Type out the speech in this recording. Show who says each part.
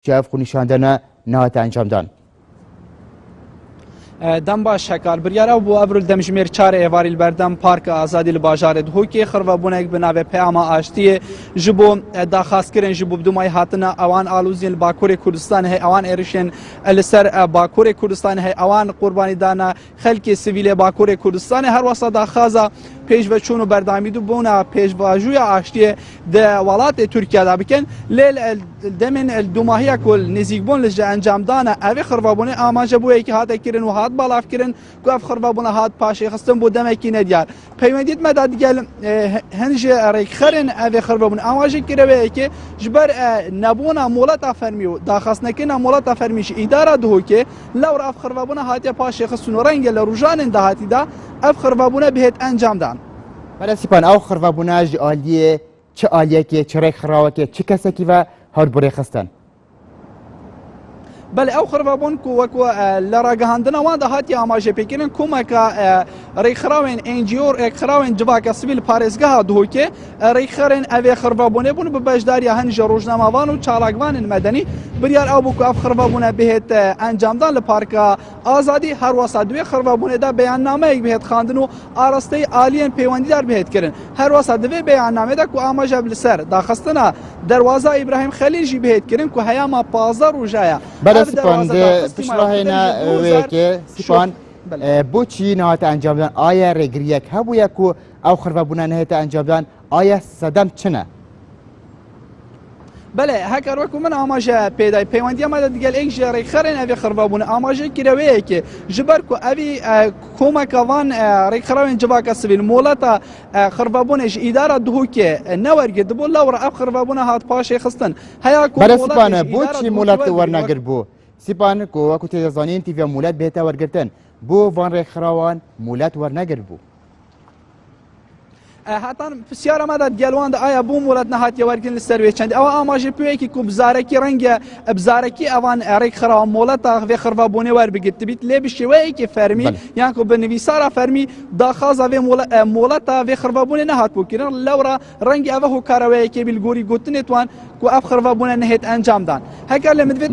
Speaker 1: جاف خونیشاندن نهات انجام دان.
Speaker 2: دم باش هکار بریاره بو ابرول دمجمیر چار ایواریل بردم پارک آزادی لباجار دهوکی خرابونک بنابه پیام آشتی جبو داخاست کردن جبو بدومای هاتنا اوان آلوزین باکور کردستان هی اوان ایرشن لسر باکور کردستان هی اوان قربانی دانا خلک سیویل باکور کردستان هر وسط داخازا پیش و چونو بردامی دو بونا پیش واجوی آشتی د ولات ترکیه دا بکن لیل دمن الدوماهیا کل نزیک بون لجا انجام دانا اوی خرابونه آماجه بو یکی هات کردن و هات بالاف کردن کو اف خرابونه هات پاشی خستن بو دمکی ندیار پیوندیت مداد گل هنج ریک خرن اوی خرابونه آماجه کرده که جبر نبونا مولات فرمیو داخاست نکنا مولات فرمیش اداره دهو که لور اف خرابونه هات پاشی خستن رنگ لروجان دهاتی دا اف خرابونه بهت انجام دان.
Speaker 1: بله سپان او خرابوناج عالیه چه عالیه که چه ریک خراوه که چه کسی که و هر بری خستن.
Speaker 2: بله او خرابون کو لراگهاندنا وان دهاتی آماجه پیکرن کمکا ریخراون انجیور اخراون جواک سیویل پارێزگەها دهوکێ ریخرن اوی خرابونه بون به بەشداری هەنج ڕۆژنامەوان و چالاکوان مەدەنی بریار ئەو بوو ئەف خرابونه بهێت ئەنجامدان لە پارکە ئازادی هەروەسا دوێ خرابونێدا بەیاننامەیەک بهێت خواندن و ئاراستەی ئالیەن پەیوەندیدار بهێت کردن هەروەسا دوێ بەیاننامەدا کو ئاماژە لەسەر داخستنە دەواازە ئیبراهیم خەلیژی بهێت کردن کو هەیەما 15 ڕۆژایە
Speaker 1: سپان پشتراهینا ویکه سپان بۆچی نهات انجام دان ئایا ڕێگریەک هەبووە کو ئەو خراببوونە نهێتە انجام دان ئایا سەدەم چنە؟
Speaker 2: بله هەکار وەکو من ئاماژە پێدای پەیوەندیەمەدا دیگەل ئەیک ژێڕێ خەرێن ئەوێ خراببوون ئاماژەی کرەوەیەکێ ji ber ku evî komekavan rêkxerawên civaka sivîl molata xirvebûnê ji îdara dihûkê newergir dibû lewra ev xirvebûna hat paşê xistin heya ku
Speaker 1: Sipane بۆچی مولات وەرنەگر بوو سیپان ku وەکو تێدەزانین تیڤە مولات بێتە وەرگرتن بۆ van rêkxeراwan مولات وەرنەگر بوو.
Speaker 2: هاتان پرسیارە مەدا گەلواندا ئایا بوو مولەت نەهاتیە وەرگن لەسەر وێ چەندی ئەوە ئاماژەی پێوەیەکی کو بزارەکی ڕەنگە بزارەکی ئەوان ڕێکخراوە مۆڵەتە vê xirvebûnê وەربگرت بێت لێ bi şêweyekê fermî yan ku bi nivîsara fermî daxwaza vê moleta vê xirvebûnê nehat bûkirin lewra rengî ev hokareweyekê bîlgorî gotinê wan ku ev xirvebûnê nehêt encam dan. Heger lê min divêt